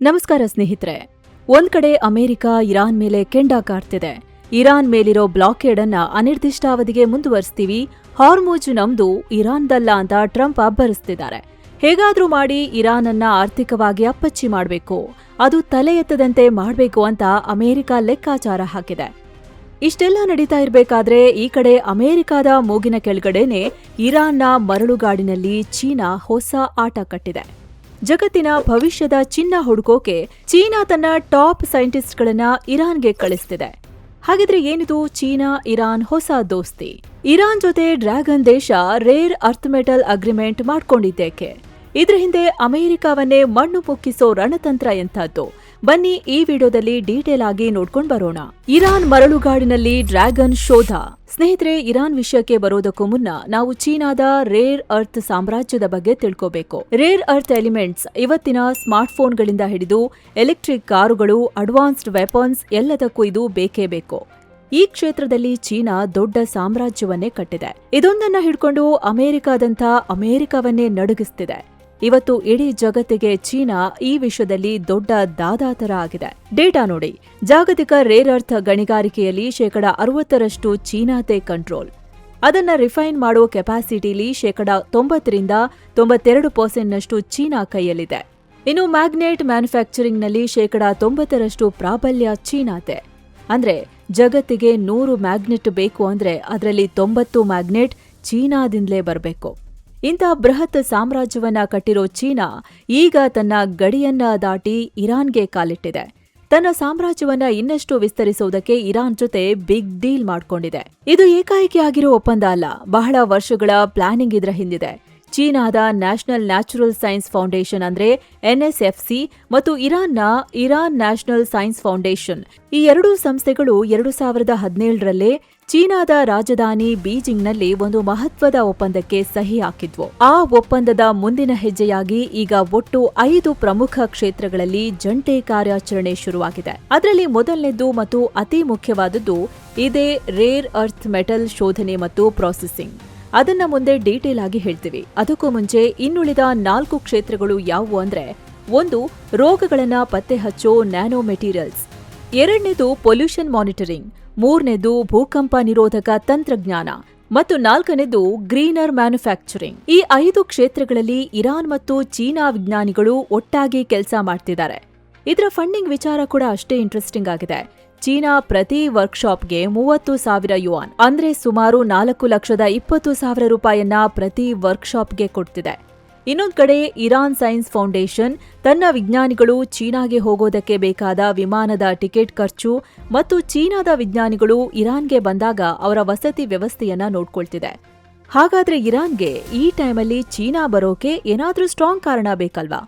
ನಮಸ್ಕಾರ ಸ್ನೇಹಿತರೆ. ಒಂದ್ ಕಡೆ ಅಮೆರಿಕ ಇರಾನ್ ಮೇಲೆ ಕೆಂಡ ಕಾರ್ತಿದೆ. ಇರಾನ್ ಮೇಲಿರೋ ಬ್ಲಾಕೇಡ್ ಅನ್ನ ಅನಿರ್ದಿಷ್ಟಾವಧಿಗೆ ಮುಂದುವರಿಸ್ತೀವಿ, ಹಾರ್ಮುಜ್ ನಮ್ದು ಇರಾನ್ದಲ್ಲ ಅಂತ ಟ್ರಂಪ್ ಅಬ್ಬರಿಸ್ತಿದ್ದಾರೆ. ಹೇಗಾದ್ರೂ ಮಾಡಿ ಇರಾನ್ ಅನ್ನ ಆರ್ಥಿಕವಾಗಿ ಅಪ್ಪಚ್ಚಿ ಮಾಡಬೇಕು, ಅದು ತಲೆ ಎತ್ತದಂತೆ ಮಾಡಬೇಕು ಅಂತ ಅಮೆರಿಕ ಲೆಕ್ಕಾಚಾರ ಹಾಕಿದೆ. ಇಷ್ಟೆಲ್ಲ ನಡೀತಾ ಇರಬೇಕಾದ್ರೆ ಈ ಕಡೆ ಅಮೆರಿಕದ ಮೂಗಿನ ಕೆಳಗಡೆನೆ ಇರಾನ್ನ ಮರಳುಗಾಡಿನಲ್ಲಿ ಚೀನಾ ಹೊಸ ಆಟ ಕಟ್ಟಿದೆ. ಜಗತ್ತಿನ ಭವಿಷ್ಯದ ಚಿನ್ನ ಹುಡುಕೋಕೆ ಚೀನಾ ತನ್ನ ಟಾಪ್ ಸೈಂಟಿಸ್ಟ್ಗಳನ್ನ ಇರಾನ್ಗೆ ಕಳಿಸ್ತಿದೆ. ಹಾಗಿದ್ರೆ ಏನಿದು ಚೀನಾ ಇರಾನ್ ಹೊಸ ದೋಸ್ತಿ? ಇರಾನ್ ಜೊತೆ ಡ್ರ್ಯಾಗನ್ ದೇಶ ರೇರ್ ಅರ್ತ್ ಮೆಟಲ್ ಅಗ್ರಿಮೆಂಟ್ ಮಾಡ್ಕೊಂಡಿದ್ದೇಕೆ? ಇದ್ರ ಹಿಂದೆ ಅಮೆರಿಕವನ್ನೇ ಮಣ್ಣು ಮುಕ್ಕಿಸೋ ರಣತಂತ್ರ ಎಂಥದ್ದು? ಬನ್ನಿ ಈ ವಿಡಿಯೋದಲ್ಲಿ ಡೀಟೇಲ್ ಆಗಿ ನೋಡ್ಕೊಂಡು ಬರೋಣ. ಇರಾನ್ ಮರಳುಗಾಡಿನಲ್ಲಿ ಡ್ರ್ಯಾಗನ್ ಶೋಧ. ಸ್ನೇಹಿತರೆ, ಇರಾನ್ ವಿಷಯಕ್ಕೆ ಬರೋದಕ್ಕೂ ಮುನ್ನ ನಾವು ಚೀನಾದ ರೇರ್ ಅರ್ತ್ ಸಾಮ್ರಾಜ್ಯದ ಬಗ್ಗೆ ತಿಳ್ಕೋಬೇಕು. ರೇರ್ ಅರ್ತ್ ಎಲಿಮೆಂಟ್ಸ್ ಇವತ್ತಿನ ಸ್ಮಾರ್ಟ್ಫೋನ್ಗಳಿಂದ ಹಿಡಿದು ಎಲೆಕ್ಟ್ರಿಕ್ ಕಾರುಗಳು, ಅಡ್ವಾನ್ಸ್ಡ್ ವೆಪನ್ಸ್ ಎಲ್ಲದಕ್ಕೂ ಇದು ಬೇಕೇ ಬೇಕು. ಈ ಕ್ಷೇತ್ರದಲ್ಲಿ ಚೀನಾ ದೊಡ್ಡ ಸಾಮ್ರಾಜ್ಯವನ್ನೇ ಕಟ್ಟಿದೆ. ಇದೊಂದನ್ನ ಹಿಡ್ಕೊಂಡು ಅಮೆರಿಕವನ್ನೇ ನಡುಗಿಸ್ತಿದೆ. ಇವತ್ತು ಇಡೀ ಜಗತ್ತಿಗೆ ಚೀನಾ ಈ ವಿಷಯದಲ್ಲಿ ದೊಡ್ಡ ದಾದಾತರ ಆಗಿದೆ. ಡೇಟಾ ನೋಡಿ, ಜಾಗತಿಕ ರೇರ್ ಅರ್ತ್ ಗಣಿಗಾರಿಕೆಯಲ್ಲಿ 60% ಚೀನಾದೇ ಕಂಟ್ರೋಲ್. ಅದನ್ನ ರಿಫೈನ್ ಮಾಡೋ ಕೆಪಾಸಿಟಿಲಿ 90-92% ಚೀನಾ ಕೈಯಲ್ಲಿದೆ. ಇನ್ನು ಮ್ಯಾಗ್ನೆಟ್ ಮ್ಯಾನುಫ್ಯಾಕ್ಚರಿಂಗ್ನಲ್ಲಿ 90% ಪ್ರಾಬಲ್ಯ ಚೀನಾದೆ. ಅಂದ್ರೆ ಜಗತ್ತಿಗೆ 100 ಮ್ಯಾಗ್ನೆಟ್ ಬೇಕು ಅಂದ್ರೆ ಅದರಲ್ಲಿ 90 ಮ್ಯಾಗ್ನೆಟ್ ಚೀನಾದಿಂದಲೇ ಬರಬೇಕು. ಇಂಥ ಬೃಹತ್ ಸಾಮ್ರಾಜ್ಯವನ್ನ ಕಟ್ಟಿರೋ ಚೀನಾ ಈಗ ತನ್ನ ಗಡಿಯನ್ನ ದಾಟಿ ಇರಾನ್ಗೆ ಕಾಲಿಟ್ಟಿದೆ. ತನ್ನ ಸಾಮ್ರಾಜ್ಯವನ್ನ ಇನ್ನಷ್ಟು ವಿಸ್ತರಿಸುವುದಕ್ಕೆ ಇರಾನ್ ಜೊತೆ ಬಿಗ್ ಡೀಲ್ ಮಾಡ್ಕೊಂಡಿದೆ. ಇದು ಏಕಾಏಕಿ ಆಗಿರೋ ಒಪ್ಪಂದ ಅಲ್ಲ, ಬಹಳ ವರ್ಷಗಳ ಪ್ಲಾನಿಂಗ್ ಇದರ ಹಿಂದಿದೆ. ಚೀನಾದ ನ್ಯಾಷನಲ್ ನ್ಯಾಚುರಲ್ ಸೈನ್ಸ್ ಫೌಂಡೇಶನ್ ಅಂದ್ರೆ NSFC ಮತ್ತು ಇರಾನ್ನ ಇರಾನ್ ನ್ಯಾಷನಲ್ ಸೈನ್ಸ್ ಫೌಂಡೇಶನ್, ಈ ಎರಡೂ ಸಂಸ್ಥೆಗಳು 2017ರಲ್ಲೇ ಚೀನಾದ ರಾಜಧಾನಿ ಬೀಜಿಂಗ್ನಲ್ಲಿ ಒಂದು ಮಹತ್ವದ ಒಪ್ಪಂದಕ್ಕೆ ಸಹಿ ಹಾಕಿದ್ವು. ಆ ಒಪ್ಪಂದದ ಮುಂದಿನ ಹೆಜ್ಜೆಯಾಗಿ ಈಗ ಒಟ್ಟು 5 ಪ್ರಮುಖ ಕ್ಷೇತ್ರಗಳಲ್ಲಿ ಜಂಟಿ ಕಾರ್ಯಾಚರಣೆ ಶುರುವಾಗಿದೆ. ಅದರಲ್ಲಿ ಮೊದಲನೇದ್ದು ಮತ್ತು ಅತಿ ಮುಖ್ಯವಾದದ್ದು ಇದೇ ರೇರ್ ಅರ್ತ್ ಮೆಟಲ್ ಶೋಧನೆ ಮತ್ತು ಪ್ರಾಸೆಸಿಂಗ್. ಅದನ್ನ ಮುಂದೆ ಡೀಟೇಲ್ ಆಗಿ ಹೇಳ್ತೀವಿ. ಅದಕ್ಕೂ ಮುಂಚೆ ಇನ್ನುಳಿದ 4 ಕ್ಷೇತ್ರಗಳು ಯಾವುವು ಅಂದ್ರೆ, 1 ರೋಗಗಳನ್ನ ಪತ್ತೆ ಹಚ್ಚೋ ನ್ಯಾನೋ ಮೆಟೀರಿಯಲ್ಸ್, 2ನೇದು ಪೊಲ್ಯೂಷನ್ ಮಾನಿಟರಿಂಗ್, 3ನೇದು ಭೂಕಂಪ ನಿರೋಧಕ ತಂತ್ರಜ್ಞಾನ ಮತ್ತು 4ನೇದು ಗ್ರೀನರ್ ಮ್ಯಾನುಫ್ಯಾಕ್ಚರಿಂಗ್. ಈ 5 ಕ್ಷೇತ್ರಗಳಲ್ಲಿ ಇರಾನ್ ಮತ್ತು ಚೀನಾ ವಿಜ್ಞಾನಿಗಳು ಒಟ್ಟಾಗಿ ಕೆಲಸ ಮಾಡ್ತಿದ್ದಾರೆ. ಇದರ ಫಂಡಿಂಗ್ ವಿಚಾರ ಕೂಡ ಅಷ್ಟೇ ಇಂಟ್ರೆಸ್ಟಿಂಗ್ ಆಗಿದೆ. ಚೀನಾ ಪ್ರತಿ ವರ್ಕ್ಶಾಪ್ಗೆ 30,000 ಯುವಾನ್ ಅಂದ್ರೆ ಸುಮಾರು 4,20,000 ರೂಪಾಯಿಯನ್ನ ಪ್ರತಿ ವರ್ಕ್ಶಾಪ್ಗೆ ಕೊಡ್ತಿದೆ. ಇನ್ನೊಂದ್ ಕಡೆ ಇರಾನ್ ಸೈನ್ಸ್ ಫೌಂಡೇಶನ್ ತನ್ನ ವಿಜ್ಞಾನಿಗಳು ಚೀನಾಗೆ ಹೋಗೋದಕ್ಕೆ ಬೇಕಾದ ವಿಮಾನದ ಟಿಕೆಟ್ ಖರ್ಚು ಮತ್ತು ಚೀನಾದ ವಿಜ್ಞಾನಿಗಳು ಇರಾನ್ಗೆ ಬಂದಾಗ ಅವರ ವಸತಿ ವ್ಯವಸ್ಥೆಯನ್ನ ನೋಡ್ಕೊಳ್ತಿದೆ. ಹಾಗಾದ್ರೆ ಇರಾನ್ಗೆ ಈ ಟೈಮಲ್ಲಿ ಚೀನಾ ಬರೋಕೆ ಏನಾದ್ರೂ ಸ್ಟ್ರಾಂಗ್ ಕಾರಣ ಬೇಕಲ್ವಾ?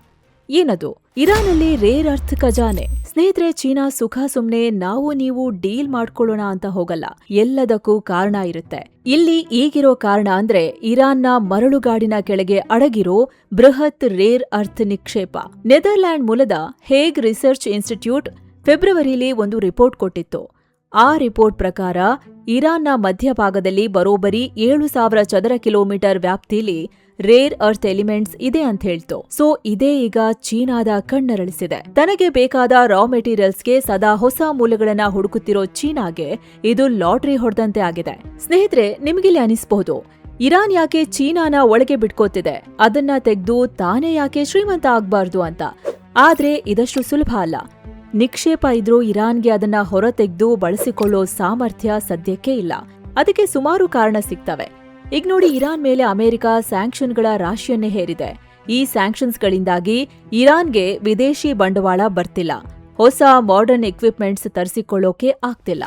ಏನದು? ಇರಾನಲ್ಲಿ ರೇರ್ ಅರ್ತ್ ಖಜಾನೆ. ಸ್ನೇಹಿತರೆ, ಚೀನಾ ಸುಖ ಸುಮ್ನೆ ನಾವು ನೀವು ಡೀಲ್ ಮಾಡ್ಕೊಳ್ಳೋಣ ಅಂತ ಹೋಗಲ್ಲ, ಎಲ್ಲದಕ್ಕೂ ಕಾರಣ ಇರುತ್ತೆ. ಇಲ್ಲಿ ಈಗಿರೋ ಕಾರಣ ಅಂದ್ರೆ ಇರಾನ್ನ ಮರಳುಗಾಡಿನ ಕೆಳಗೆ ಅಡಗಿರೋ ಬೃಹತ್ ರೇರ್ ಅರ್ತ್ ನಿಕ್ಷೇಪ. ನೆದರ್ಲ್ಯಾಂಡ್ ಮೂಲದ ಹೇಗ್ ರಿಸರ್ಚ್ ಇನ್ಸ್ಟಿಟ್ಯೂಟ್ ಫೆಬ್ರವರಿಲಿ ಒಂದು ರಿಪೋರ್ಟ್ ಕೊಟ್ಟಿತ್ತು. ಆ ರಿಪೋರ್ಟ್ ಪ್ರಕಾರ ಇರಾನ್ನ ಮಧ್ಯಭಾಗದಲ್ಲಿ ಬರೋಬ್ಬರಿ 7,000 ಚದರ ಕಿಲೋಮೀಟರ್ ವ್ಯಾಪ್ತಿಲಿ ರೇರ್ ಅರ್ತ್ ಎಲಿಮೆಂಟ್ಸ್ ಇದೆ ಅಂತ ಹೇಳ್ತು. ಸೊ ಇದೇ ಈಗ ಚೀನಾದ ಕಣ್ಣರಳಿಸಿದೆ. ತನಗೆ ಬೇಕಾದ ರಾ ಮೆಟೀರಿಯಲ್ಸ್ಗೆ ಸದಾ ಹೊಸ ಮೂಲಗಳನ್ನ ಹುಡುಕುತ್ತಿರೋ ಚೀನಾಗೆ ಇದು ಲಾಟ್ರಿ ಹೊಡೆದಂತೆ ಆಗಿದೆ. ಸ್ನೇಹಿತರೆ, ನಿಮಗಿಲ್ಲಿ ಅನಿಸ್ಬಹುದು, ಇರಾನ್ ಯಾಕೆ ಚೀನಾನ ಒಳಗೆ ಬಿಟ್ಕೋತಿದೆ, ಅದನ್ನ ತೆಗೆದು ತಾನೇ ಯಾಕೆ ಶ್ರೀಮಂತ ಆಗ್ಬಾರ್ದು ಅಂತ. ಆದ್ರೆ ಇದಷ್ಟು ಸುಲಭ ಅಲ್ಲ. ನಿಕ್ಷೇಪ ಇದ್ರೂ ಇರಾನ್ಗೆ ಅದನ್ನ ಹೊರತೆಗೆದು ಬಳಸಿಕೊಳ್ಳೋ ಸಾಮರ್ಥ್ಯ ಸದ್ಯಕ್ಕೆ ಇಲ್ಲ. ಅದಕ್ಕೆ ಸುಮಾರು ಕಾರಣ ಸಿಗ್ತವೆ. ಈಗ ನೋಡಿ, ಇರಾನ್ ಮೇಲೆ ಅಮೆರಿಕ ಸ್ಯಾಂಕ್ಷನ್ಗಳ ರಾಶಿಯನ್ನೇ ಹೇರಿದೆ. ಈ ಸ್ಯಾಂಕ್ಷನ್ಸ್ಗಳಿಂದಾಗಿ ಇರಾನ್ಗೆ ವಿದೇಶಿ ಬಂಡವಾಳ ಬರ್ತಿಲ್ಲ, ಹೊಸ ಮಾಡರ್ನ್ ಎಕ್ವಿಪ್ಮೆಂಟ್ಸ್ ತರಿಸಿಕೊಳ್ಳೋಕೆ ಆಗ್ತಿಲ್ಲ.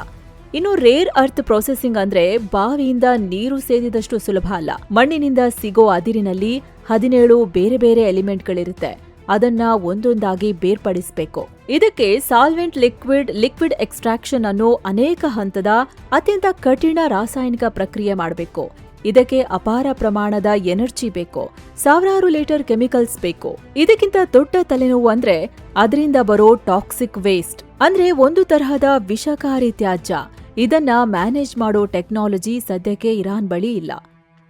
ಇನ್ನು ರೇರ್ ಅರ್ತ್ ಪ್ರೊಸೆಸಿಂಗ್ ಅಂದ್ರೆ ಬಾವಿಯಿಂದ ನೀರು ಸೇದಿದಷ್ಟು ಸುಲಭ ಅಲ್ಲ. ಮಣ್ಣಿನಿಂದ ಸಿಗೋ ಅದಿರಿನಲ್ಲಿ 17 ಬೇರೆ ಬೇರೆ ಎಲಿಮೆಂಟ್ಗಳಿರುತ್ತೆ. ಅದನ್ನ ಒಂದೊಂದಾಗಿ ಬೇರ್ಪಡಿಸಬೇಕು. ಇದಕ್ಕೆ ಸಾಲ್ವೆಂಟ್ ಲಿಕ್ವಿಡ್ ಎಕ್ಸ್ಟ್ರಾಕ್ಷನ್ ಅನ್ನೋ ಅನೇಕ ಹಂತದ ಅತ್ಯಂತ ಕಠಿಣ ರಾಸಾಯನಿಕ ಪ್ರಕ್ರಿಯೆ ಮಾಡಬೇಕು. ಇದಕ್ಕೆ ಅಪಾರ ಪ್ರಮಾಣದ ಎನರ್ಜಿ ಬೇಕು, ಸಾವಿರಾರು ಲೀಟರ್ ಕೆಮಿಕಲ್ಸ್ ಬೇಕು. ಇದಕ್ಕಿಂತ ದೊಡ್ಡ ತಲೆನೋವು ಅಂದ್ರೆ ಅದರಿಂದ ಬರೋ ಟಾಕ್ಸಿಕ್ ವೇಸ್ಟ್, ಅಂದ್ರೆ ಒಂದು ತರಹದ ವಿಷಕಾರಿ ತ್ಯಾಜ್ಯ. ಇದನ್ನ ಮ್ಯಾನೇಜ್ ಮಾಡೋ ಟೆಕ್ನಾಲಜಿ ಸದ್ಯಕ್ಕೆ ಇರಾನ್ ಬಳಿ ಇಲ್ಲ.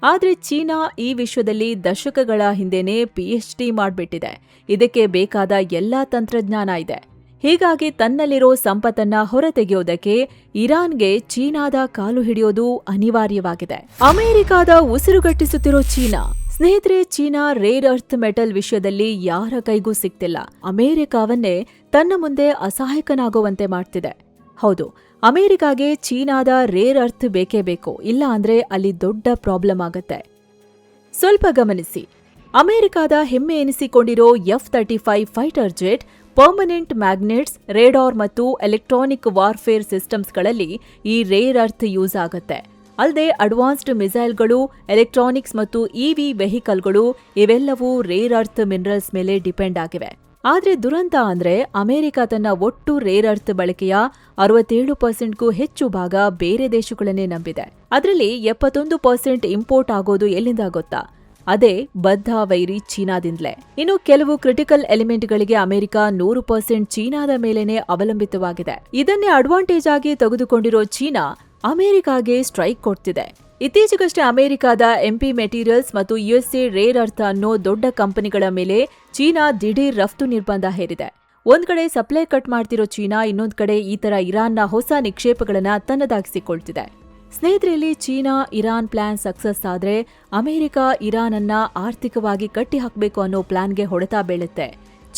ಆದ್ರೆ ಚೀನಾ ಈ ವಿಶ್ವದಲ್ಲಿ ದಶಕಗಳ ಹಿಂದೆನೇ PhD ಮಾಡ್ಬಿಟ್ಟಿದೆ. ಇದಕ್ಕೆ ಬೇಕಾದ ಎಲ್ಲಾ ತಂತ್ರಜ್ಞಾನ ಇದೆ. ಹೀಗಾಗಿ ತನ್ನಲ್ಲಿರೋ ಸಂಪತ್ತನ್ನ ಹೊರತೆಗೆಯೋದಕ್ಕೆ ಇರಾನ್ಗೆ ಚೀನಾದ ಕಾಲು ಹಿಡಿಯೋದು ಅನಿವಾರ್ಯವಾಗಿದೆ. ಅಮೆರಿಕಾದ ಉಸಿರುಗಟ್ಟಿಸುತ್ತಿರೋ ಚೀನಾ. ಸ್ನೇಹಿತರೆ, ಚೀನಾ ರೇರ್ ಅರ್ತ್ ಮೆಟಲ್ ವಿಷಯದಲ್ಲಿ ಯಾರ ಕೈಗೂ ಸಿಗ್ತಿಲ್ಲ. ಅಮೆರಿಕಾವನ್ನೇ ತನ್ನ ಮುಂದೆ ಅಸಹಾಯಕನಾಗುವಂತೆ ಮಾಡ್ತಿದೆ. ಹೌದು, ಅಮೆರಿಕಾಗೆ ಚೀನಾದ ರೇರ್ ಅರ್ತ್ ಬೇಕೇ ಬೇಕು, ಇಲ್ಲ ಅಂದ್ರೆ ಅಲ್ಲಿ ದೊಡ್ಡ ಪ್ರಾಬ್ಲಮ್ ಆಗತ್ತೆ. ಸ್ವಲ್ಪ ಗಮನಿಸಿ, ಅಮೆರಿಕಾದ ಹೆಮ್ಮೆ ಎನಿಸಿಕೊಂಡಿರೋ F-35 fighter jet permanent magnets, radar ಮತ್ತು ಎಲೆಕ್ಟ್ರಾನಿಕ್ ವಾರ್ಫೇರ್ ಸಿಸ್ಟಮ್ಸ್ಗಳಲ್ಲಿ ಈ ರೇರ್ ಅರ್ತ್ ಯೂಸ್ ಆಗತ್ತೆ. ಅಲ್ಲದೆ ಅಡ್ವಾನ್ಸ್ಡ್ ಮಿಸೈಲ್ಗಳು, ಎಲೆಕ್ಟ್ರಾನಿಕ್ಸ್ ಮತ್ತು EV ವೆಹಿಕಲ್ಗಳು ಇವೆಲ್ಲವೂ ರೇರ್ ಅರ್ತ್ ಮಿನರಲ್ಸ್ ಮೇಲೆ ಡಿಪೆಂಡ್ ಆಗಿವೆ. ಆದ್ರೆ ದುರಂತ ಅಂದ್ರೆ ಅಮೆರಿಕ ತನ್ನ ಒಟ್ಟು ರೇರ್ ಅರ್ತ್ ಬಳಕೆಯ 67%ಗೂ ಹೆಚ್ಚು ಭಾಗ ಬೇರೆ ದೇಶಗಳನ್ನೇ ನಂಬಿದೆ. ಅದರಲ್ಲಿ 71% ಇಂಪೋರ್ಟ್ ಆಗೋದು ಎಲ್ಲಿಂದ ಗೊತ್ತಾ? ಅದೇ ಬದ್ಧ ವೈರಿ ಚೀನಾದಿಂದಲೇ. ಇನ್ನು ಕೆಲವು ಕ್ರಿಟಿಕಲ್ ಎಲಿಮೆಂಟ್ಗಳಿಗೆ ಅಮೆರಿಕ 100% ಚೀನಾದ ಮೇಲೇನೆ ಅವಲಂಬಿತವಾಗಿದೆ. ಇದನ್ನೇ ಅಡ್ವಾಂಟೇಜ್ ಆಗಿ ತೆಗೆದುಕೊಂಡಿರೋ ಚೀನಾ ಅಮೆರಿಕಾಗೆ ಸ್ಟ್ರೈಕ್ ಕೊಡ್ತಿದೆ. ಇತ್ತೀಚೆಗಷ್ಟೇ ಅಮೆರಿಕಾದ MP ಮೆಟೀರಿಯಲ್ಸ್ ಮತ್ತು USA ರೇರ್ ಅರ್ತ್ ಅನ್ನೋ ದೊಡ್ಡ ಕಂಪನಿಗಳ ಮೇಲೆ ಚೀನಾ ದಿಢೀರ್ ರಫ್ತು ನಿರ್ಬಂಧ ಹೇರಿದೆ. ಒಂದ್ ಕಡೆ ಸಪ್ಲೈ ಕಟ್ ಮಾಡ್ತಿರೋ ಚೀನಾ, ಇನ್ನೊಂದ್ ಕಡೆ ಈ ತರ ಇರಾನ್ನ ಹೊಸ ನಿಕ್ಷೇಪಗಳನ್ನ ತನ್ನದಾಗಿಸಿಕೊಳ್ತಿದೆ. ಸ್ನೇಹಿತರಲ್ಲಿ, ಚೀನಾ ಇರಾನ್ ಪ್ಲಾನ್ ಸಕ್ಸಸ್ ಆದ್ರೆ ಅಮೆರಿಕ ಇರಾನ್ ಅನ್ನ ಆರ್ಥಿಕವಾಗಿ ಕಟ್ಟಿ ಹಾಕಬೇಕು ಅನ್ನೋ ಪ್ಲಾನ್ಗೆ ಹೊಡೆತ ಬೀಳುತ್ತೆ.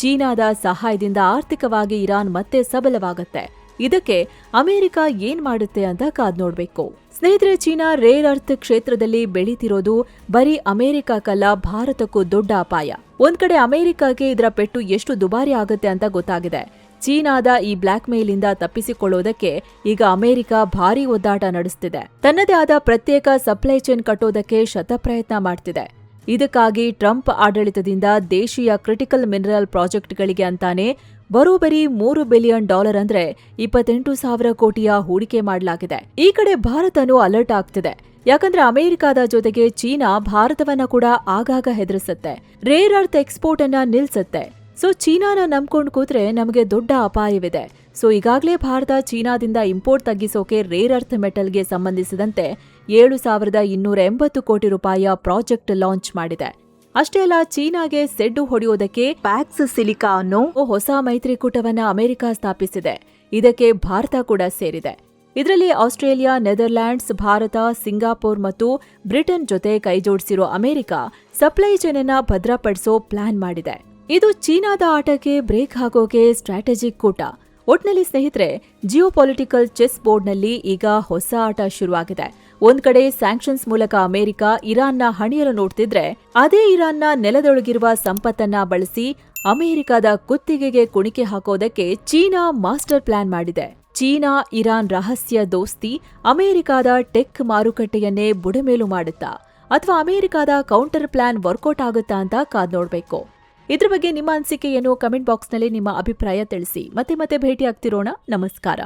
ಚೀನಾದ ಸಹಾಯದಿಂದ ಆರ್ಥಿಕವಾಗಿ ಇರಾನ್ ಮತ್ತೆ ಸಬಲವಾಗತ್ತೆ. ಇದಕ್ಕೆ ಅಮೆರಿಕ ಏನ್ ಮಾಡುತ್ತೆ ಅಂತ ಕಾದ್ ನೋಡ್ಬೇಕು. ಸ್ನೇಹಿತರೆ, ಚೀನಾ ರೇರ್ ಅರ್ತ್ ಕ್ಷೇತ್ರದಲ್ಲಿ ಬೆಳೀತಿರೋದು ಬರೀ ಅಮೆರಿಕಕ್ಕಲ್ಲ, ಭಾರತಕ್ಕೂ ದೊಡ್ಡ ಅಪಾಯ. ಒಂದ್ ಕಡೆ ಅಮೆರಿಕಕ್ಕೆ ಇದರ ಪೆಟ್ಟು ಎಷ್ಟು ದುಬಾರಿ ಆಗುತ್ತೆ ಅಂತ ಗೊತ್ತಾಗಿದೆ. ಚೀನಾದ ಈ ಬ್ಲಾಕ್ ಮೇಲ್ ಇಂದ ತಪ್ಪಿಸಿಕೊಳ್ಳೋದಕ್ಕೆ ಈಗ ಅಮೆರಿಕ ಭಾರೀ ಒದ್ದಾಟ ನಡೆಸ್ತಿದೆ. ತನ್ನದೇ ಆದ ಪ್ರತ್ಯೇಕ ಸಪ್ಲೈ ಚೈನ್ ಕಟ್ಟೋದಕ್ಕೆ ಶತಪ್ರಯತ್ನ ಮಾಡ್ತಿದೆ. ಇದಕ್ಕಾಗಿ ಟ್ರಂಪ್ ಆಡಳಿತದಿಂದ ದೇಶೀಯ ಕ್ರಿಟಿಕಲ್ ಮಿನರಲ್ ಪ್ರಾಜೆಕ್ಟ್ಗಳಿಗೆ ಅಂತಾನೆ ಬರೋಬ್ಬರಿ $3 ಬಿಲಿಯನ್ ಅಂದ್ರೆ 28,000 ಕೋಟಿಯ ಹೂಡಿಕೆ ಮಾಡಲಾಗಿದೆ. ಈ ಕಡೆ ಭಾರತನೂ ಅಲರ್ಟ್ ಆಗ್ತಿದೆ. ಯಾಕಂದ್ರೆ ಅಮೆರಿಕದ ಜೊತೆಗೆ ಚೀನಾ ಭಾರತವನ್ನ ಕೂಡ ಆಗಾಗ ಹೆದರಿಸುತ್ತೆ, ರೇರ್ ಅರ್ತ್ ಎಕ್ಸ್ಪೋರ್ಟ್ ಅನ್ನ ನಿಲ್ಸುತ್ತೆ. ಸೊ ಚೀನಾನ ನಂಬ್ಕೊಂಡು ಕೂತ್ರೆ ನಮಗೆ ದೊಡ್ಡ ಅಪಾಯವಿದೆ. ಸೊ ಈಗಾಗಲೇ ಭಾರತ ಚೀನಾದಿಂದ ಇಂಪೋರ್ಟ್ ತಗ್ಗಿಸೋಕೆ ರೇರ್ ಅರ್ತ್ ಮೆಟಲ್ಗೆ ಸಂಬಂಧಿಸಿದಂತೆ 7,280 ಕೋಟಿ ರೂಪಾಯಿಯ ಪ್ರಾಜೆಕ್ಟ್ ಲಾಂಚ್ ಮಾಡಿದೆ. ಅಷ್ಟೇ ಅಲ್ಲ, ಚೀನಾಗೆ ಸೆಡ್ಡು ಹೊಡೆಯೋದಕ್ಕೆ ಪ್ಯಾಕ್ಸ್ ಸಿಲಿಕಾ ಅನ್ನೋ ಹೊಸ ಮೈತ್ರಿಕೂಟವನ್ನ ಅಮೆರಿಕ ಸ್ಥಾಪಿಸಿದೆ. ಇದಕ್ಕೆ ಭಾರತ ಕೂಡ ಸೇರಿದೆ. ಇದರಲ್ಲಿ ಆಸ್ಟ್ರೇಲಿಯಾ, ನೆದರ್ಲ್ಯಾಂಡ್ಸ್, ಭಾರತ, ಸಿಂಗಾಪುರ್ ಮತ್ತು ಬ್ರಿಟನ್ ಜೊತೆ ಕೈಜೋಡಿಸಿರೋ ಅಮೆರಿಕ ಸಪ್ಲೈ ಚೈನ್ ಅನ್ನ ಭದ್ರಪಡಿಸೋ ಪ್ಲಾನ್ ಮಾಡಿದೆ. ಇದು ಚೀನಾದ ಆಟಕ್ಕೆ ಬ್ರೇಕ್ ಹಾಕೋಕೆ ಸ್ಟ್ರಾಟಜಿಕ್ ಕೂಟ. ಒಟ್ನಲ್ಲಿ ಸ್ನೇಹಿತರೆ, ಜಿಯೋಪೊಲಿಟಿಕಲ್ ಚೆಸ್ ಬೋರ್ಡ್ನಲ್ಲಿ ಈಗ ಹೊಸ ಆಟ ಶುರುವಾಗಿದೆ. ಒಂದ್ ಕಡೆ ಸ್ಯಾಂಕ್ಷನ್ಸ್ ಮೂಲಕ ಅಮೆರಿಕ ಇರಾನ್ನ ಹಣಿಯಲು ನೋಡ್ತಿದ್ರೆ, ಅದೇ ಇರಾನ್ನ ನೆಲದೊಳಗಿರುವ ಸಂಪತ್ತನ್ನ ಬಳಸಿ ಅಮೆರಿಕದ ಕುತ್ತಿಗೆಗೆ ಕುಣಿಕೆ ಹಾಕೋದಕ್ಕೆ ಚೀನಾ ಮಾಸ್ಟರ್ ಪ್ಲಾನ್ ಮಾಡಿದೆ. ಚೀನಾ ಇರಾನ್ ರಹಸ್ಯ ದೋಸ್ತಿ ಅಮೆರಿಕದ ಟೆಕ್ ಮಾರುಕಟ್ಟೆಯನ್ನೇ ಬುಡಮೇಲು ಮಾಡುತ್ತಾ, ಅಥವಾ ಅಮೆರಿಕದ ಕೌಂಟರ್ ಪ್ಲಾನ್ ವರ್ಕೌಟ್ ಆಗುತ್ತಾ ಅಂತ ಕಾದ್ ನೋಡ್ಬೇಕು. ಇದ್ರ ಬಗ್ಗೆ ನಿಮ್ಮ ಅನಿಸಿಕೆಯನ್ನು ಕಮೆಂಟ್ ಬಾಕ್ಸ್ನಲ್ಲಿ ನಿಮ್ಮ ಅಭಿಪ್ರಾಯ ತಿಳಿಸಿ. ಮತ್ತೆ ಭೇಟಿ ಆಗ್ತಿರೋಣ. ನಮಸ್ಕಾರ.